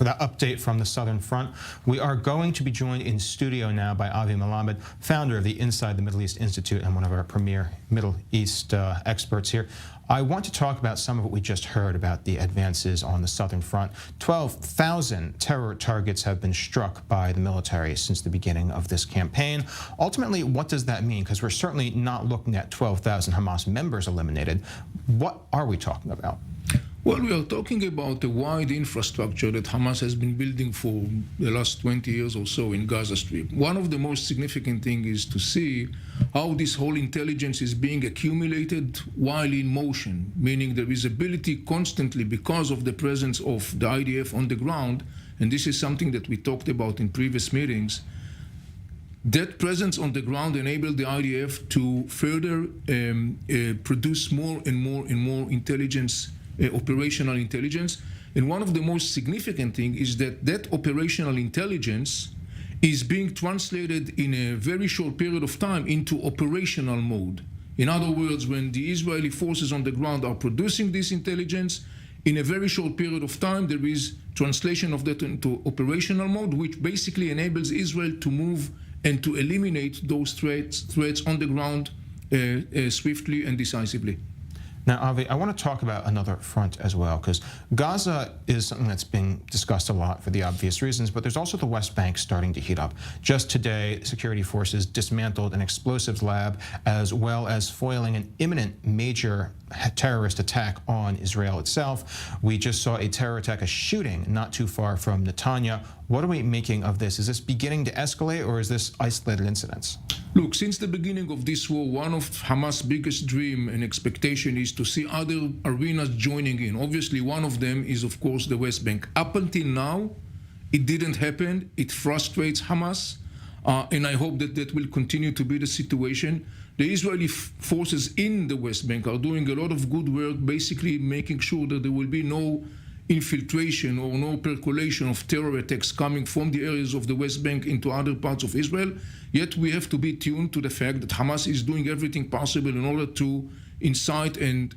for that update from the Southern Front. We are going to be joined in studio now by Avi Melamed, founder of the Inside the Middle East Institute and one of our premier Middle East experts here. I want to talk about some of what we just heard about the advances on the Southern Front. 12,000 terror targets have been struck by the military since the beginning of this campaign. Ultimately, what does that mean? Because we're certainly not looking at 12,000 Hamas members eliminated. What are we talking about? Well, we are talking about a wide infrastructure that Hamas has been building for the last 20 years or so in Gaza Strip. One of the most significant things is to see how this whole intelligence is being accumulated while in motion, meaning there is ability constantly, because of the presence of the IDF on the ground, and this is something that we talked about in previous meetings. That presence on the ground enabled the IDF to further produce more and more intelligence, operational intelligence. And one of the most significant things is that operational intelligence is being translated in a very short period of time into operational mode. In other words, when the Israeli forces on the ground are producing this intelligence, in a very short period of time, there is translation of that into operational mode, which basically enables Israel to move and to eliminate those threats on the ground swiftly and decisively. Now, Avi, I want to talk about another front as well, because Gaza is something that's being discussed a lot for the obvious reasons, but there's also the West Bank starting to heat up. Just today, security forces dismantled an explosives lab, as well as foiling an imminent major terrorist attack on Israel itself. We just saw a terror attack, a shooting not too far from Netanya. What are we making of this? Is this beginning to escalate, or is this isolated incidents? Look, since the beginning of this war, one of Hamas' biggest dream and expectation is to see other arenas joining in. Obviously, one of them is, of course, the West Bank. Up until now, it didn't happen. It frustrates Hamas, and I hope that that will continue to be the situation. The Israeli forces in the West Bank are doing a lot of good work, basically making sure that there will be no infiltration or no percolation of terror attacks coming from the areas of the West Bank into other parts of Israel. Yet we have to be tuned to the fact that Hamas is doing everything possible in order to incite and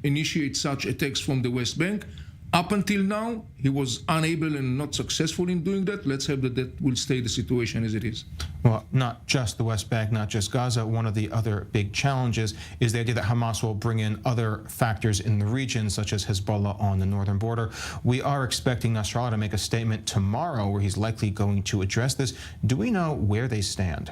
initiate such attacks from the West Bank. Up until now, he was unable and not successful in doing that. Let's hope that that will stay the situation as it is. Well, not just the West Bank, not just Gaza. One of the other big challenges is the idea that Hamas will bring in other factors in the region, such as Hezbollah on the northern border. We are expecting Nasrallah to make a statement tomorrow where he's likely going to address this. Do we know where they stand?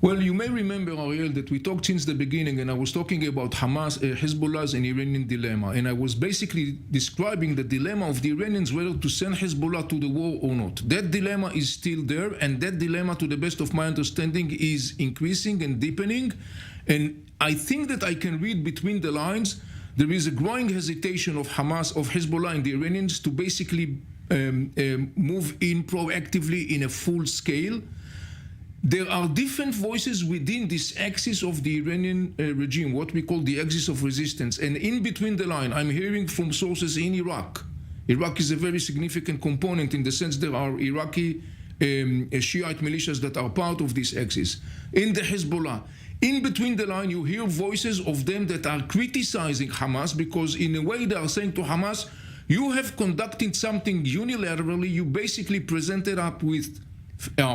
Well, you may remember, Ariel, that we talked since the beginning, and I was talking about Hamas, Hezbollah's and Iranian dilemma, and I was basically describing the dilemma of the Iranians whether to send Hezbollah to the war or not. That dilemma is still there, and that dilemma, to the best of my understanding, is increasing and deepening. And I think that I can read between the lines. There is a growing hesitation of Hamas, of Hezbollah and the Iranians to basically move in proactively in a full scale. There are different voices within this axis of the Iranian regime, what we call the axis of resistance. And in between the line, I'm hearing from sources in Iraq. Iraq is a very significant component in the sense there are Iraqi Shiite militias that are part of this axis. In the Hezbollah, in between the line, you hear voices of them that are criticizing Hamas because in a way they are saying to Hamas, you have conducted something unilaterally, you basically presented up with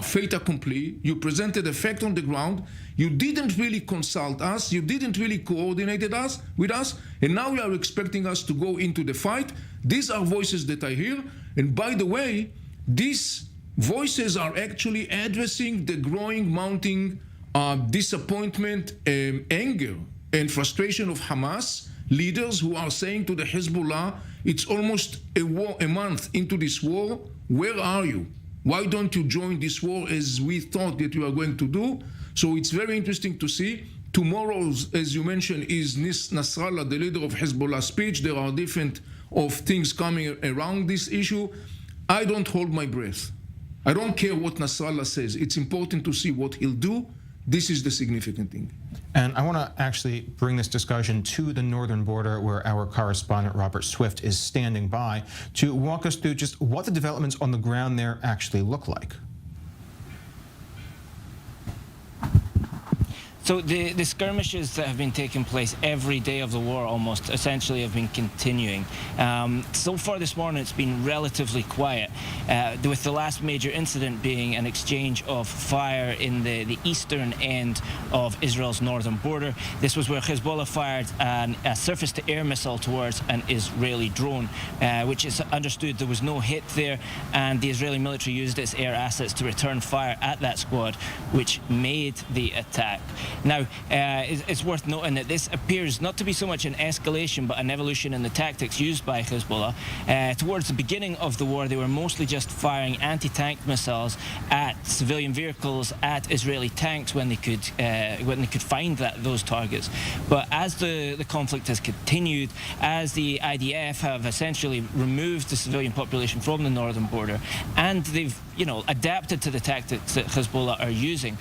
fait accompli, you presented a fact on the ground, you didn't really consult us, you didn't really coordinate with us, and now you are expecting us to go into the fight. These are voices that I hear, and by the way, these voices are actually addressing the growing, mounting disappointment, anger, and frustration of Hamas leaders who are saying to the Hezbollah, it's almost a month into this war, where are you? Why don't you join this war as we thought that you are going to do? So it's very interesting to see. Tomorrow, as you mentioned, is Nasrallah, the leader of Hezbollah, speech. There are different things coming around this issue. I don't hold my breath. I don't care what Nasrallah says. It's important to see what he'll do. This is the significant thing. And I want to actually bring this discussion to the northern border, where our correspondent Robert Swift is standing by to walk us through just what the developments on the ground there actually look like. So the skirmishes that have been taking place every day of the war almost essentially have been continuing. So far this morning it's been relatively quiet, with the last major incident being an exchange of fire in the eastern end of Israel's northern border. This was where Hezbollah fired a surface-to-air missile towards an Israeli drone, which is understood there was no hit there, and the Israeli military used its air assets to return fire at that squad, which made the attack. Now, it's worth noting that this appears not to be so much an escalation but an evolution in the tactics used by Hezbollah. Towards the beginning of the war, they were mostly just firing anti-tank missiles at civilian vehicles, at Israeli tanks when they could find those targets. But as the conflict has continued, as the IDF have essentially removed the civilian population from the northern border, and they've adapted to the tactics that Hezbollah are using,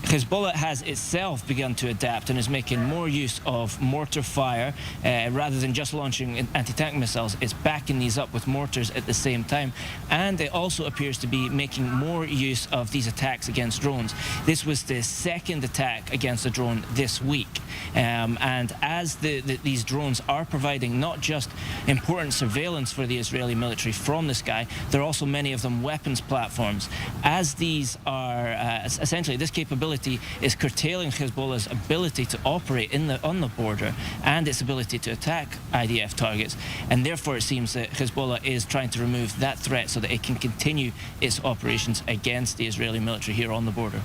Hezbollah has itself begun to adapt and is making more use of mortar fire rather than just launching anti-tank missiles. It's backing these up with mortars at the same time, and it also appears to be making more use of these attacks against drones. This was the second attack against a drone this week, and as these drones are providing not just important surveillance for the Israeli military from the sky, there are also many of them weapons platforms. As these are essentially, this capability is curtailing Hezbollah's ability to operate on the border and its ability to attack IDF targets, and therefore it seems that Hezbollah is trying to remove that threat so that it can continue its operations against the Israeli military here on the border.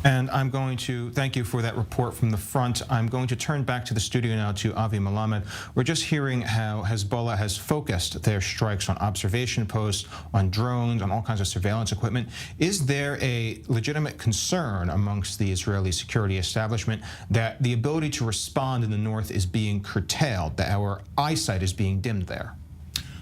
And I'm going to thank you for that report from the front. I'm going to turn back to the studio now to Avi Melamed. We're just hearing how Hezbollah has focused their strikes on observation posts, on drones, on all kinds of surveillance equipment. Is there a legitimate concern amongst the Israeli security establishment that the ability to respond in the north is being curtailed, that our eyesight is being dimmed there?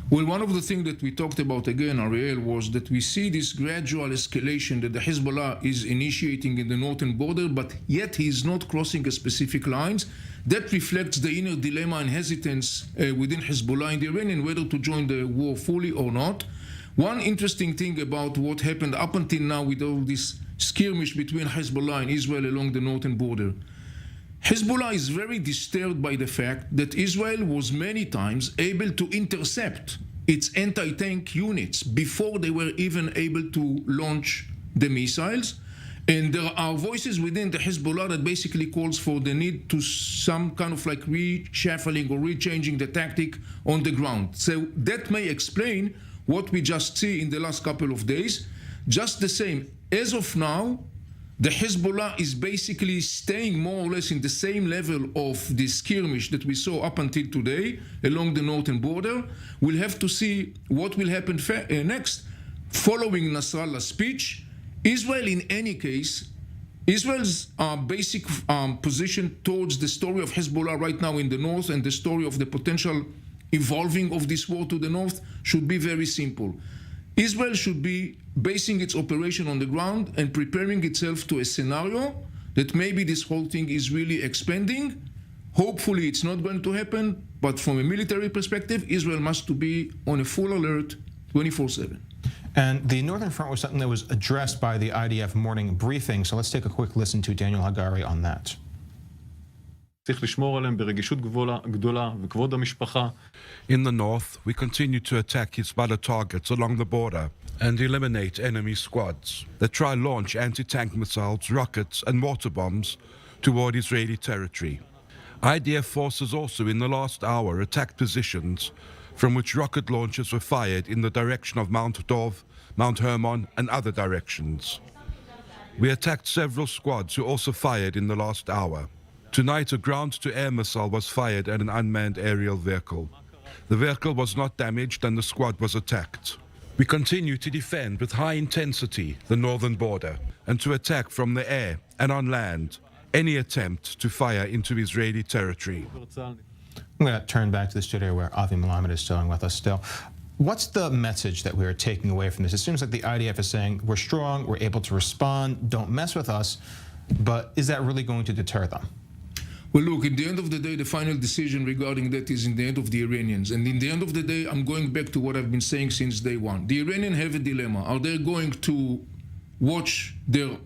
Well, one of the things that we talked about again, Ariel, was that we see this gradual escalation that the Hezbollah is initiating in the northern border, but yet he is not crossing a specific lines. That reflects the inner dilemma and hesitance within Hezbollah and the Iranian whether to join the war fully or not. One interesting thing about what happened up until now with all this skirmish between Hezbollah and Israel along the northern border, Hezbollah is very disturbed by the fact that Israel was many times able to intercept its anti-tank units before they were even able to launch the missiles. And there are voices within the Hezbollah that basically calls for the need to some kind of like reshuffling or rechanging the tactic on the ground. So that may explain what we just see in the last couple of days. Just the same, as of now, the Hezbollah is basically staying more or less in the same level of the skirmish that we saw up until today along the northern border. We'll have to see what will happen next following Nasrallah's speech. Israel, in any case, Israel's basic position towards the story of Hezbollah right now in the north and the story of the potential evolving of this war to the north should be very simple. Israel should be basing its operation on the ground and preparing itself to a scenario that maybe this whole thing is really expanding. Hopefully it's not going to happen, but from a military perspective, Israel must be on a full alert 24/7. And the Northern Front was something that was addressed by the IDF morning briefing, so let's take a quick listen to Daniel Hagari on that. In the north, we continue to attack Hezbollah targets along the border and eliminate enemy squads that try launch anti-tank missiles, rockets and mortar bombs toward Israeli territory. IDF forces also in the last hour attacked positions from which rocket launchers were fired in the direction of Mount Dov, Mount Hermon and other directions. We attacked several squads who also fired in the last hour. Tonight, a ground-to-air missile was fired at an unmanned aerial vehicle. The vehicle was not damaged and the squad was attacked. We continue to defend with high intensity the northern border and to attack from the air and on land any attempt to fire into Israeli territory. I'm going to turn back to the studio where Avi Melamed is still with us still. What's the message that we are taking away from this? It seems like the IDF is saying we're strong, we're able to respond, don't mess with us, but is that really going to deter them? Well, look, at the end of the day, the final decision regarding that is in the end of the Iranians. And in the end of the day, I'm going back to what I've been saying since day one. The Iranians have a dilemma. Are they going to watch their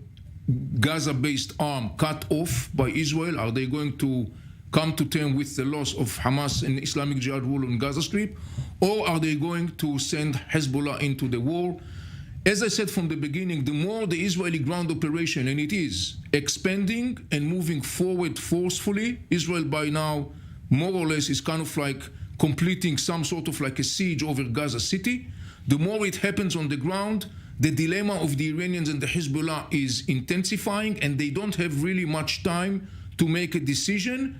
Gaza-based arm cut off by Israel? Are they going to come to terms with the loss of Hamas and Islamic Jihad rule on Gaza Strip? Or are they going to send Hezbollah into the war? As I said from the beginning, the more the Israeli ground operation, and it is expanding and moving forward forcefully, Israel by now more or less is kind of like completing some sort of like a siege over Gaza City. The more it happens on the ground, the dilemma of the Iranians and the Hezbollah is intensifying, and they don't have really much time to make a decision.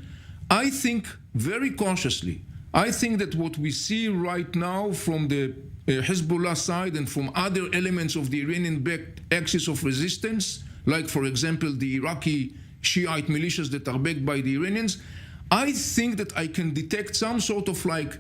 I think very cautiously, I think that what we see right now from the Hezbollah side and from other elements of the Iranian-backed axis of resistance, like for example the Iraqi Shiite militias that are backed by the Iranians, I think that I can detect some sort of like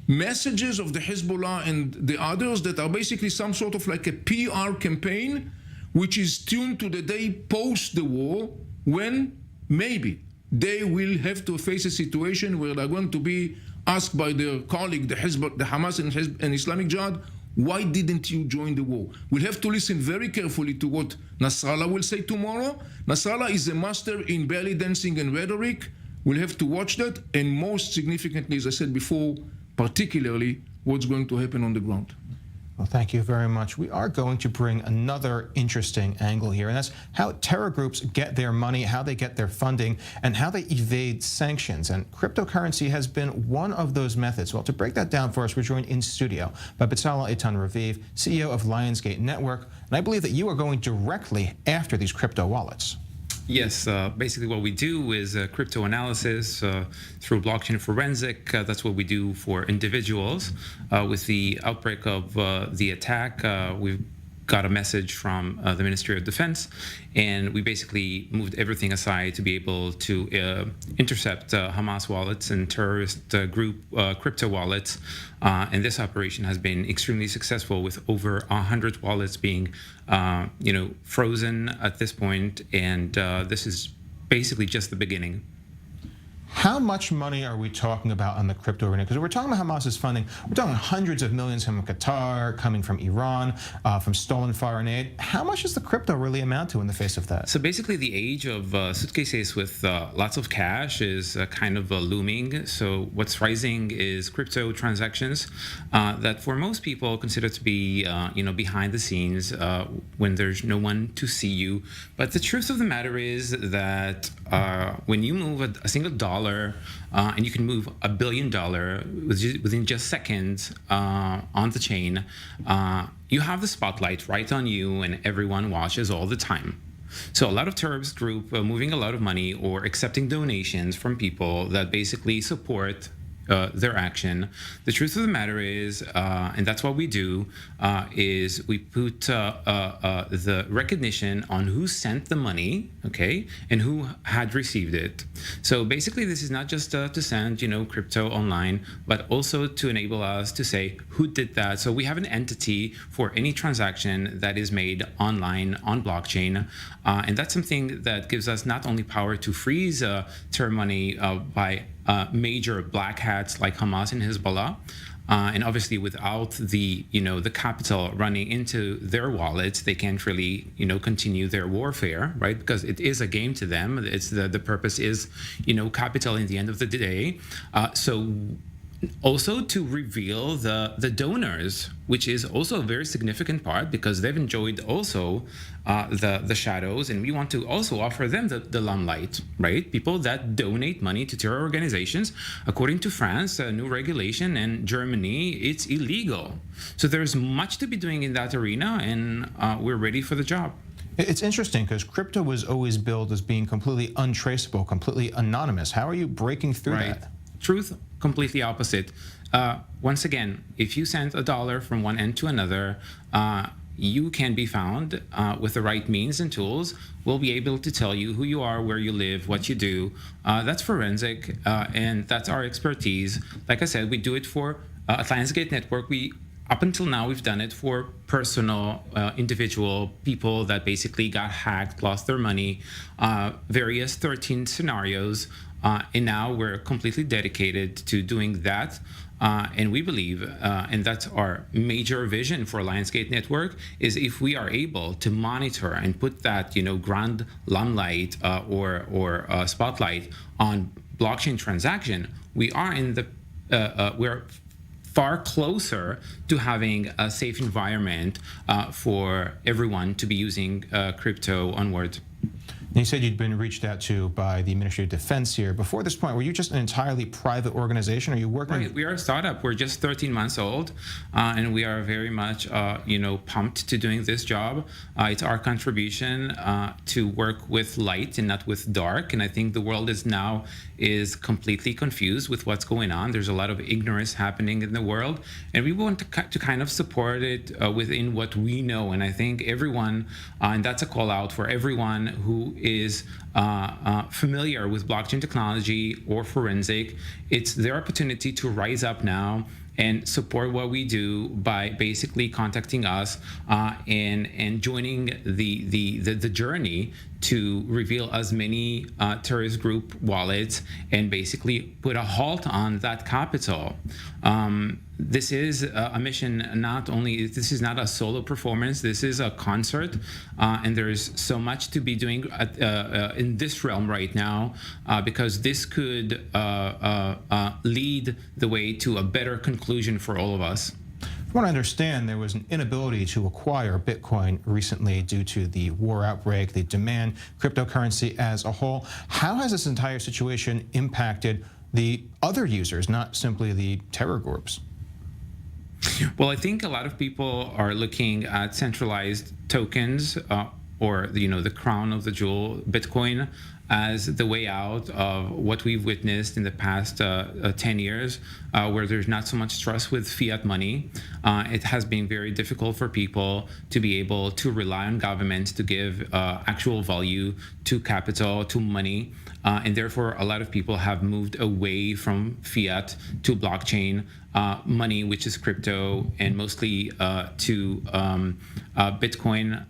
messages of the Hezbollah and the others that are basically some sort of like a PR campaign which is tuned to the day post the war, when maybe they will have to face a situation where they're going to be asked by their colleague, the Hamas and Islamic Jihad, why didn't you join the war? We'll have to listen very carefully to what Nasrallah will say tomorrow. Nasrallah is a master in belly dancing and rhetoric. We'll have to watch that, and most significantly, as I said before, particularly what's going to happen on the ground. Well, thank you very much. We are going to bring another interesting angle here, and that's how terror groups get their money, how they get their funding, and how they evade sanctions. And cryptocurrency has been one of those methods. Well, to break that down for us, we're joined in studio by Bezalel Eitan Raviv, CEO of Lionsgate Network. And I believe that you are going directly after these crypto wallets. Yes, basically what we do is crypto analysis through blockchain forensic. That's what we do for individuals. With the outbreak of the attack, we've got a message from the Ministry of Defense, and we basically moved everything aside to be able to intercept Hamas wallets and terrorist group crypto wallets. And this operation has been extremely successful, with over 100 wallets being frozen at this point, and this is basically just the beginning. How much money are we talking about on the crypto arena? Because we're talking about Hamas's funding. We're talking hundreds of millions from Qatar, coming from Iran, from stolen foreign aid. How much does the crypto really amount to in the face of that? So basically, the age of suitcases with lots of cash is kind of looming. So what's rising is crypto transactions that, for most people, consider to be behind the scenes when there's no one to see you. But the truth of the matter is that when you move a single dollar, and you can move $1 billion within just seconds on the chain, you have the spotlight right on you, and everyone watches all the time. So a lot of terrorist group moving a lot of money or accepting donations from people that basically support their action. The truth of the matter is, and that's what we do, is we put the recognition on who sent the money, okay, and who had received it. So basically, this is not just to send, crypto online, but also to enable us to say who did that. So we have an entity for any transaction that is made online on blockchain, and that's something that gives us not only power to freeze terror money by major black hats like Hamas and Hezbollah, and obviously without the capital running into their wallets, they can't really continue their warfare, right? Because it is a game to them. It's the purpose is capital in the end of the day. So also to reveal the donors, which is also a very significant part, because they've enjoyed also the shadows, and we want to also offer them the limelight, right? People that donate money to terror organizations, according to France, a new regulation, and Germany, it's illegal. So there's much to be doing in that arena, and we're ready for the job. It's interesting because crypto was always billed as being completely untraceable, completely anonymous. How are you breaking through that? Truth, completely opposite. Once again, if you send $1 from one end to another, you can be found with the right means and tools. We'll be able to tell you who you are, where you live, what you do. That's forensic, and that's our expertise. Like I said, we do it for at Lionsgate Network. Up until now, we've done it for personal, individual people that basically got hacked, lost their money, various 13 scenarios. And now we're completely dedicated to doing that And we believe, and that's our major vision for Lionsgate Network, is if we are able to monitor and put that, grand limelight or spotlight on blockchain transaction, we are we're far closer to having a safe environment for everyone to be using crypto onward. You said you'd been reached out to by the Ministry of Defense here. Before this point, were you just an entirely private organization? Are you working? Right. We are a startup. We're just 13 months old, and we are very much, pumped to doing this job. It's our contribution to work with light and not with dark. And I think the world is completely confused with what's going on. There's a lot of ignorance happening in the world, and we want to kind of support it within what we know. And I think everyone, and that's a call out for everyone who is familiar with blockchain technology or forensic. It's their opportunity to rise up now and support what we do by basically contacting us and joining the journey to reveal as many terrorist group wallets and basically put a halt on that capital. This is a mission, this is not a solo performance, this is a concert, and there's so much to be doing in this realm right now, because this could lead the way to a better conclusion for all of us. From what I understand, there was an inability to acquire Bitcoin recently due to the war outbreak, the demand, cryptocurrency as a whole. How has this entire situation impacted the other users, not simply the terror groups? Well, I think a lot of people are looking at centralized tokens or the crown of the jewel, Bitcoin, as the way out of what we've witnessed in the past 10 years, where there's not so much trust with fiat money. It has been very difficult for people to be able to rely on governments to give actual value to capital, to money. And therefore, a lot of people have moved away from fiat to blockchain money, which is crypto, and mostly to Bitcoin.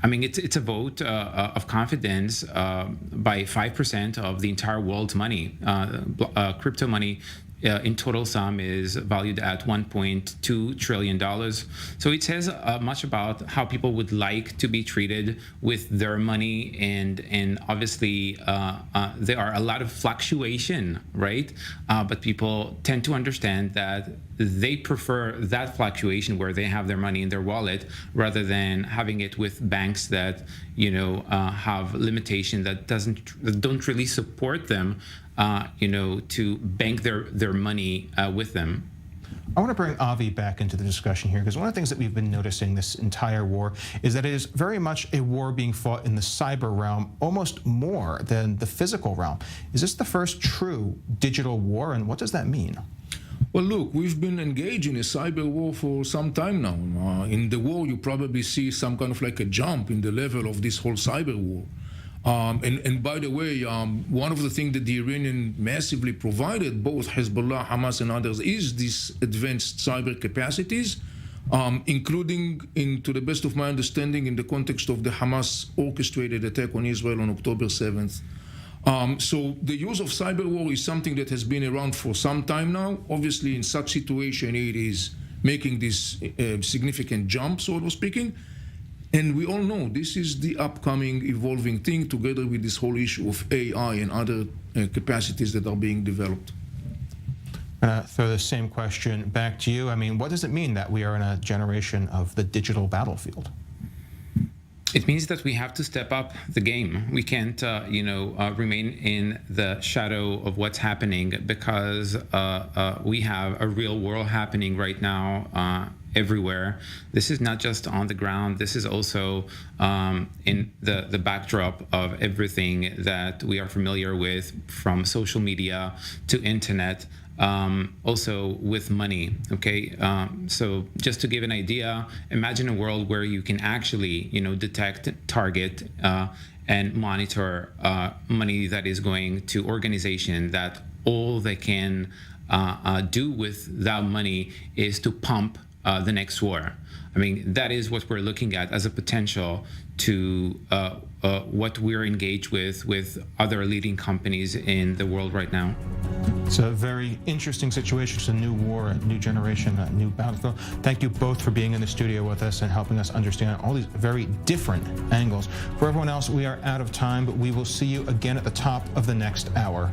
I mean, it's a vote of confidence by 5% of the entire world's money. Crypto money in total sum is valued at $1.2 trillion. So it says much about how people would like to be treated with their money, and obviously there are a lot of fluctuation, right? But people tend to understand that they prefer that fluctuation where they have their money in their wallet rather than having it with banks that have limitation that don't really support them to bank their money with them. I want to bring Avi back into the discussion here, because one of the things that we've been noticing this entire war is that it is very much a war being fought in the cyber realm, almost more than the physical realm. Is this the first true digital war, and what does that mean? Well, look, we've been engaged in a cyber war for some time now. In the war, you probably see some kind of like a jump in the level of this whole cyber war. And by the way, one of the things that the Iranian massively provided, both Hezbollah, Hamas, and others, is these advanced cyber capacities, including, to the best of my understanding, in the context of the Hamas orchestrated attack on Israel on October 7th. So the use of cyber war is something that has been around for some time now. Obviously, in such situation, it is making this significant jump, so speaking. And we all know this is the upcoming evolving thing, together with this whole issue of AI and other capacities that are being developed. Throw the same question back to you. I mean, what does it mean that we are in a generation of the digital battlefield? It means that we have to step up the game. We can't, remain in the shadow of what's happening, because we have a real world happening right now everywhere. This is not just on the ground. This is also in the backdrop of everything that we are familiar with, from social media to internet. Also with money, okay? So just to give an idea, imagine a world where you can actually, detect, target, and monitor money that is going to organization that all they can do with that money is to pump the next war. I mean, that is what we're looking at as a potential to what we're engaged with other leading companies in the world right now. It's a very interesting situation. It's a new war, a new generation, a new battlefield. Thank you both for being in the studio with us and helping us understand all these very different angles. For everyone else, we are out of time, but we will see you again at the top of the next hour.